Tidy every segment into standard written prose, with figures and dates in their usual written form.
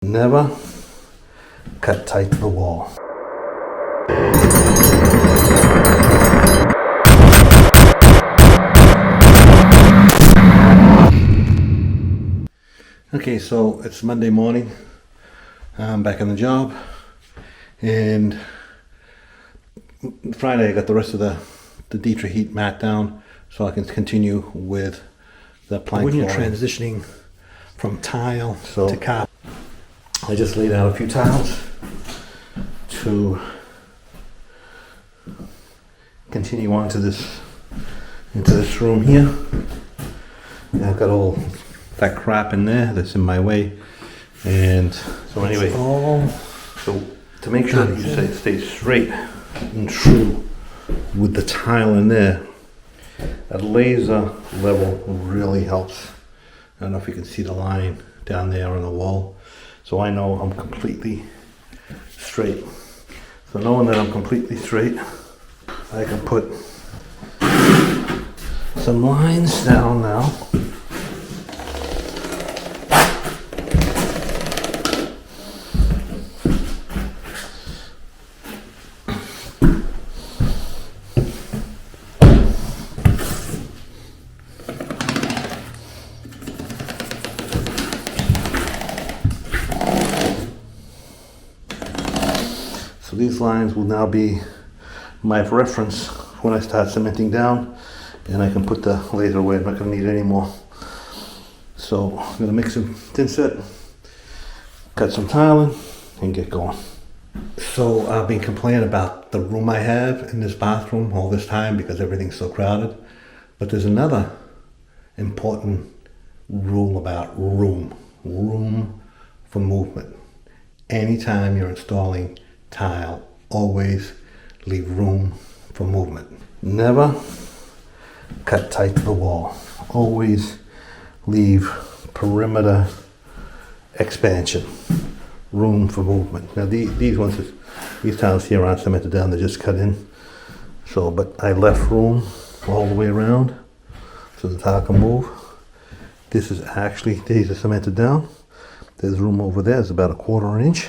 Never cut tight to the wall. Okay, so it's Monday morning. I'm back on the job, and Friday I got the rest of the Dietrich heat mat down so I can continue with the plank when you're flooring. transitioning from tile to carpet. I just laid out a few tiles to continue on to this room here. And I've got all that crap in there that's in my way, and so anyway, so to make sure that you stay straight and true with the tile in there, a laser level really helps. I don't know if you can see the line down there on the wall. So I know I'm completely straight. So knowing that I'm completely straight, I can put some lines down now. So these lines will now be my reference when I start cementing down, and I can put the laser away. I'm not going to need it anymore. So I'm going to make some tin set, cut some tiling, and get going. So I've been complaining about the room I have in this bathroom all this time because everything's so crowded. But there's another important rule about room for movement. Anytime you're installing tile, always leave room for movement. Never cut tight to the wall. Always leave perimeter expansion, room for movement. Now these tiles here aren't cemented down, they're just cut in. So, but I left room all the way around so the tile can move. These are cemented down. There's room over there, it's about 1/4 inch.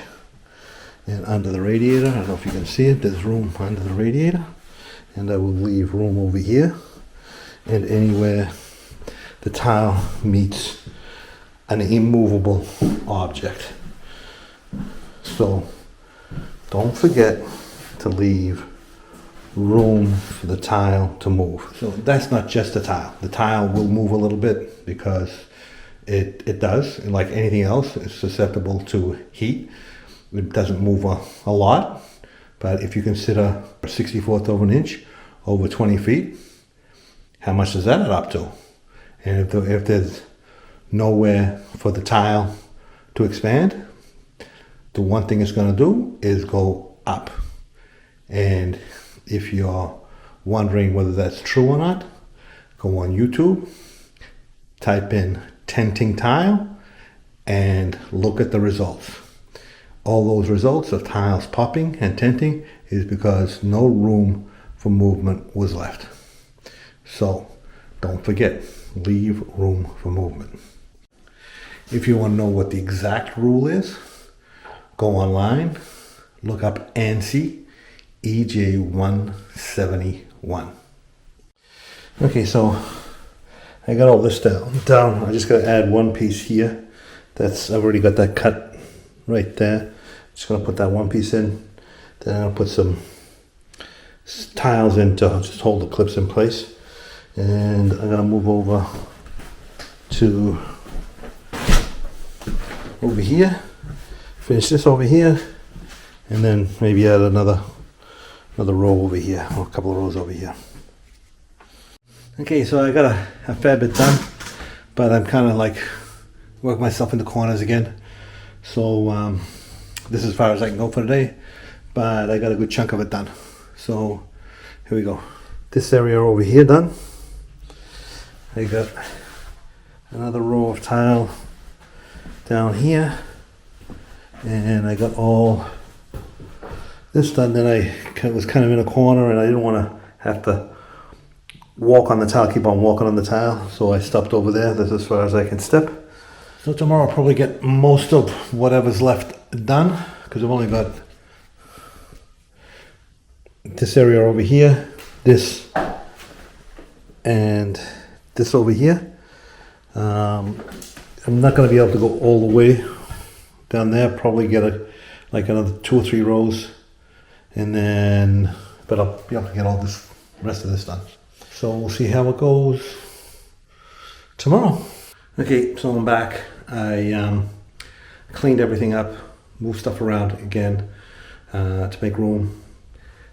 And under the radiator, I don't know if you can see it, there's room under the radiator. And I will leave room over here and anywhere the tile meets an immovable object. So don't forget to leave room for the tile to move. So that's not just the tile. The tile will move a little bit because it does, and like anything else, it's susceptible to heat. It doesn't move a lot, but if you consider a 64th of an inch over 20 feet, how much does that add up to? And if there's nowhere for the tile to expand, the one thing it's going to do is go up. And if you're wondering whether that's true or not, go on YouTube, type in tenting tile, and look at the results. All those results of tiles popping and tenting is because no room for movement was left. So don't forget, leave room for movement. If you want to know what the exact rule is, go online, look up ANSI EJ171. Okay, so I got all this down. I just got to add one piece here. I've already got that cut right there. Just gonna put that one piece in. Then I'm gonna put some tiles in to just hold the clips in place. And I'm gonna move over here. Finish this over here, and then maybe add another row over here, or a couple of rows over here. Okay, so I got a fair bit done, but I'm kind of like work myself into corners again. So this is as far as I can go for today, but I got a good chunk of it done. So here we go. This area over here done. I got another row of tile down here, and I got all this done. Then I was kind of in a corner, and I didn't want to have to walk on the tile, keep on walking on the tile, so I stopped over there. That's as far as I can step. So tomorrow I'll probably get most of whatever's left done, because I've only got this area over here, this, and this over here. I'm not going to be able to go all the way down there, probably get like another 2 or 3 rows, and then, but I'll be able to get all this rest of this done. So we'll see how it goes tomorrow. Okay, so I'm back. I cleaned everything up, moved stuff around again to make room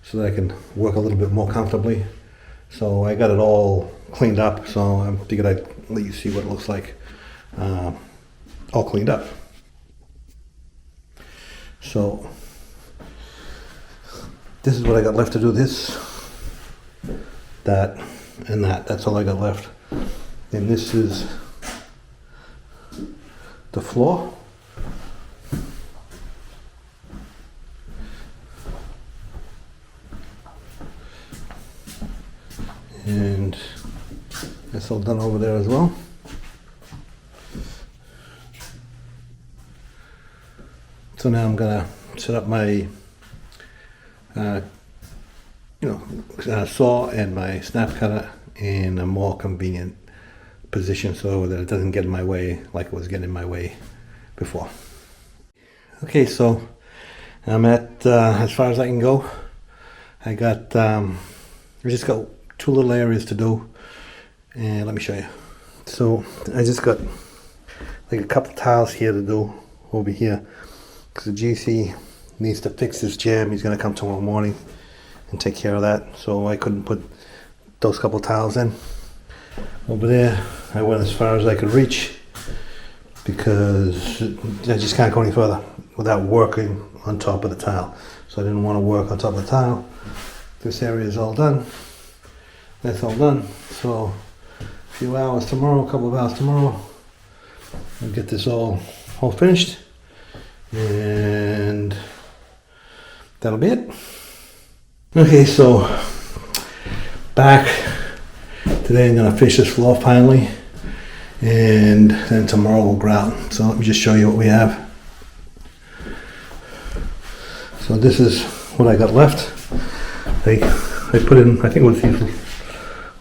so that I can work a little bit more comfortably. So I got it all cleaned up, so I figured I'd let you see what it looks like all cleaned up. So this is what I got left to do. This, that, and that. That's all I got left. And this is the floor. And that's all done over there as well. So now I'm gonna set up my saw and my snap cutter in a more convenient position so that it doesn't get in my way like it was getting in my way before. Okay, so I'm at as far as I can go. I just got 2 little areas to do, and let me show you. So I just got like a couple tiles here to do over here, because the GC needs to fix this jam. He's going to come tomorrow morning and take care of that, so I couldn't put those couple tiles in. Over there I went as far as I could reach, because I just can't go any further without working on top of the tile. So I didn't want to work on top of the tile. This area is all done. That's all done. So a few hours tomorrow, a couple of hours tomorrow, I'll get this all finished, and that'll be it. Okay, so back today. I'm gonna finish this floor finally, and then tomorrow we'll grout. So let me just show you what we have. So this is what I got left. I put in, I think it was these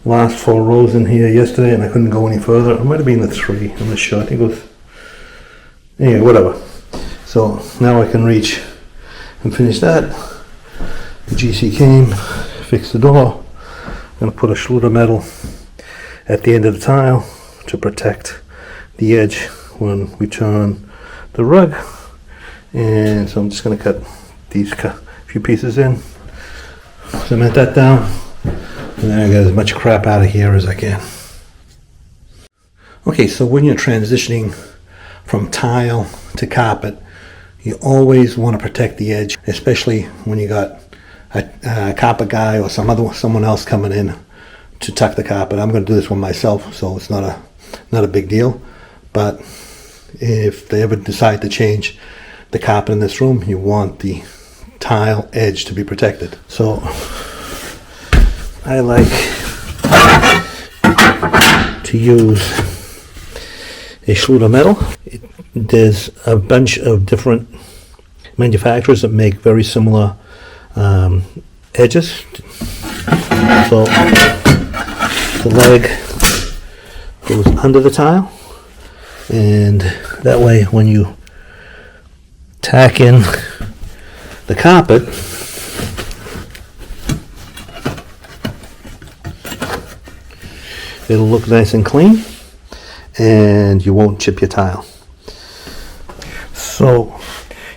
last 4 rows in here yesterday, and I couldn't go any further. It might have been the 3, I'm not sure. I think it was, anyway, whatever. So now I can reach and finish that. The GC came, fixed the door. I'm going to put a Schluter metal at the end of the tile to protect the edge when we turn the rug. And so I'm just going to cut these few pieces in, cement that down, and then I get as much crap out of here as I can. Okay, so when you're transitioning from tile to carpet, you always want to protect the edge, especially when you got a carpet guy or someone else coming in to tuck the carpet. I'm going to do this one myself, so it's not a big deal. But if they ever decide to change the carpet in this room, you want the tile edge to be protected. So I like to use a Schluter metal. There's a bunch of different manufacturers that make very similar edges. So the leg goes under the tile, and that way when you tack in the carpet, it'll look nice and clean, and you won't chip your tile. So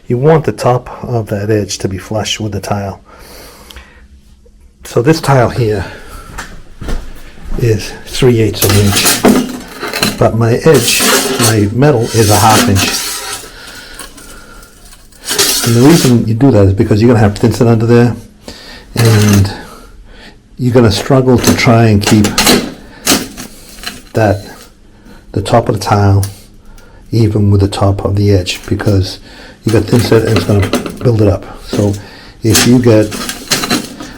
you want the top of that edge to be flush with the tile. So this tile here is 3/8 of an inch, but my edge, my metal is a 1/2 inch. And the reason you do that is because you're going to have thin set under there, and you're going to struggle to try and keep the top of the tile even with the top of the edge, because you got thin set and it's going to build it up. So if you get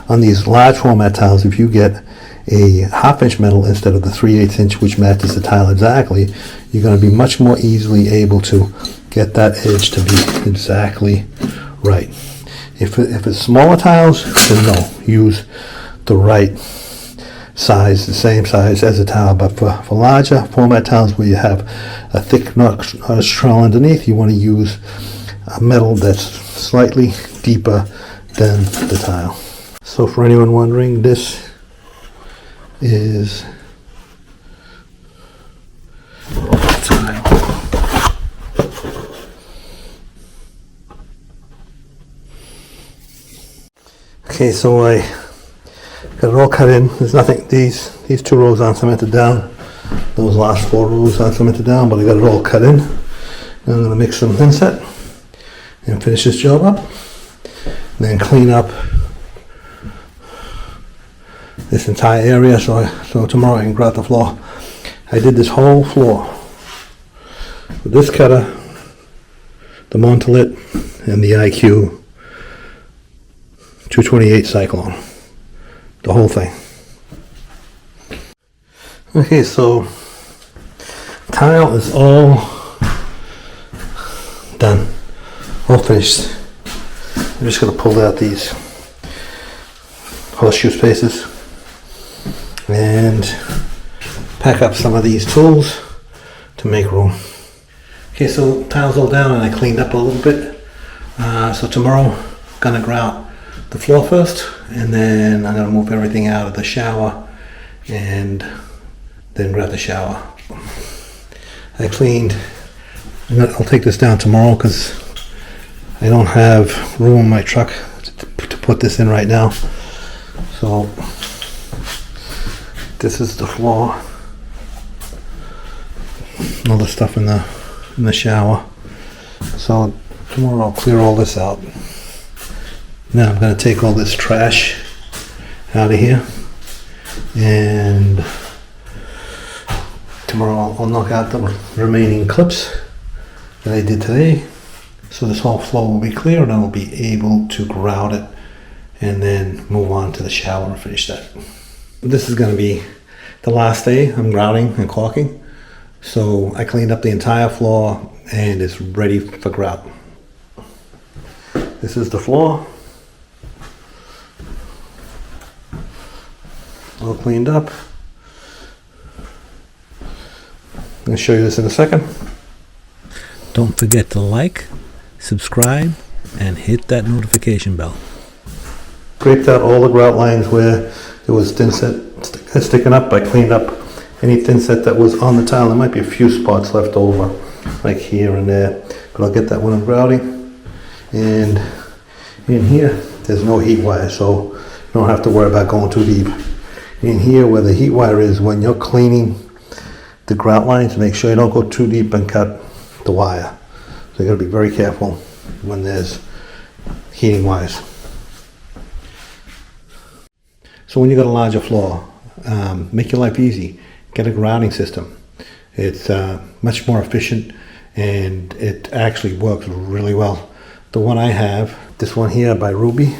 on these large format tiles, if you get a 1/2 inch metal instead of the 3/8 inch, which matches the tile exactly, you're going to be much more easily able to get that edge to be exactly right. If it's smaller tiles, then no, use the right size, the same size as the tile. But for larger format tiles where you have a thick notch trowel underneath, you want to use a metal that's slightly deeper than the tile. So for anyone wondering, this is tile. Okay, so I got it all cut in. There's nothing, these 2 rows aren't cemented down. Those last 4 rows aren't cemented down, but I got it all cut in. And I'm going to mix some thinset and finish this job up. And then clean up this entire area so tomorrow I can grout the floor. I did this whole floor with this cutter, the Montolit, and the IQ 228 Cyclone. The whole thing. Okay, so tile is all done, all finished. I'm just going to pull out these horseshoe spaces and pack up some of these tools to make room. Okay, so tile's all down and I cleaned up a little bit. So tomorrow I'm going to grout the floor first, and then I'm going to move everything out of the shower and then grab the shower. I cleaned, I'll take this down tomorrow because I don't have room in my truck to put this in right now. So this is the floor, all the stuff in the shower. So tomorrow I'll clear all this out. Now I'm going to take all this trash out of here, and tomorrow I'll knock out the remaining clips that I did today. So this whole floor will be clear and I'll be able to grout it and then move on to the shower and finish that. This is going to be the last day I'm grouting and caulking. So I cleaned up the entire floor and it's ready for grout. This is the floor. All cleaned up. I'll show you this in a second. Don't forget to like, subscribe, and hit that notification bell. Scraped out all the grout lines where there was thinset sticking up. I cleaned up any thinset that was on the tile. There might be a few spots left over, like here and there, but I'll get that when I'm grouting. And in here, there's no heat wire, so you don't have to worry about going too deep. In here where the heat wire is, when you're cleaning the grout lines, make sure you don't go too deep and cut the wire. So you gotta be very careful when there's heating wires. So when you got a larger floor, make your life easy. Get a grouting system. It's much more efficient and it actually works really well. The one I have, this one here by Ruby,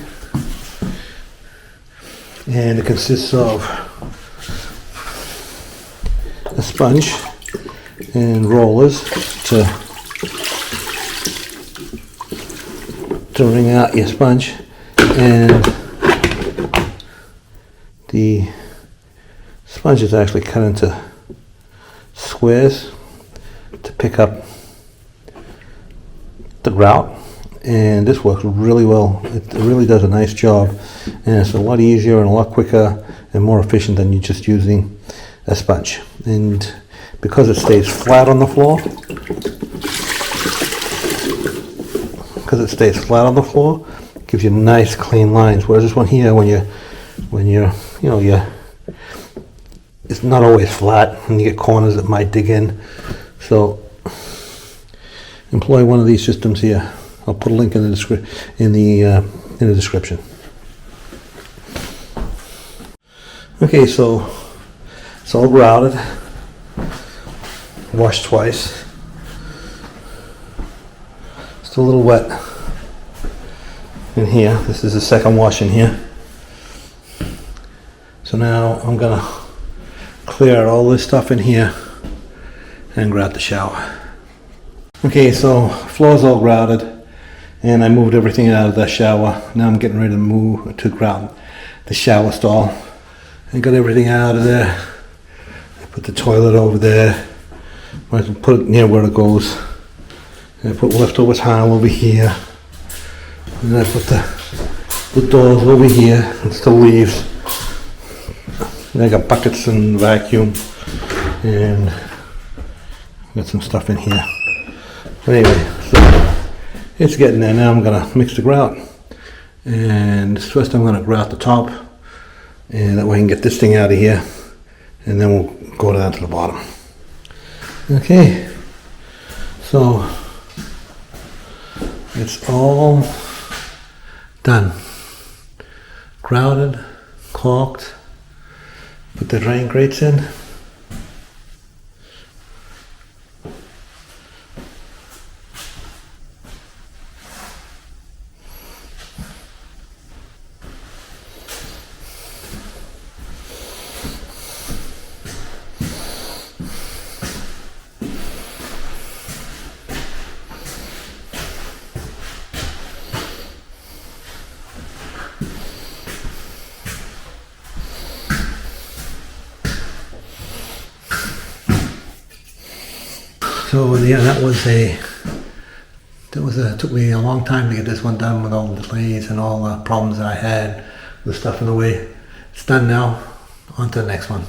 and it consists of a sponge and rollers to wring out your sponge, and the sponge is actually cut into squares to pick up the grout, and this works really well. It really does a nice job, and it's a lot easier and a lot quicker and more efficient than you just using a sponge. And because it stays flat on the floor, it gives you nice clean lines. Whereas this one here, it's not always flat, and you get corners that might dig in. So employ one of these systems here. I'll put a link in the description. Okay, so it's all grouted, washed twice. Still a little wet in here. This is the second wash in here. So now I'm gonna clear all this stuff in here and grout the shower. Okay, so floor's all grouted and I moved everything out of the shower. Now I'm getting ready to move to grout the shower stall. I got everything out of there. I put the toilet over there. I put it near where it goes. And I put leftover tile over here. And then I put the doors over here. It still leaves. And I got buckets and vacuum. And got some stuff in here. But anyway, so it's getting there. Now I'm gonna mix the grout. And first I'm gonna grout the top. And that way I can get this thing out of here. And then we'll go down to the bottom. Okay. So it's all done. Grouted, caulked, put the drain grates in. So yeah, it took me a long time to get this one done with all the delays and all the problems that I had with stuff in the way. It's done now. On to the next one.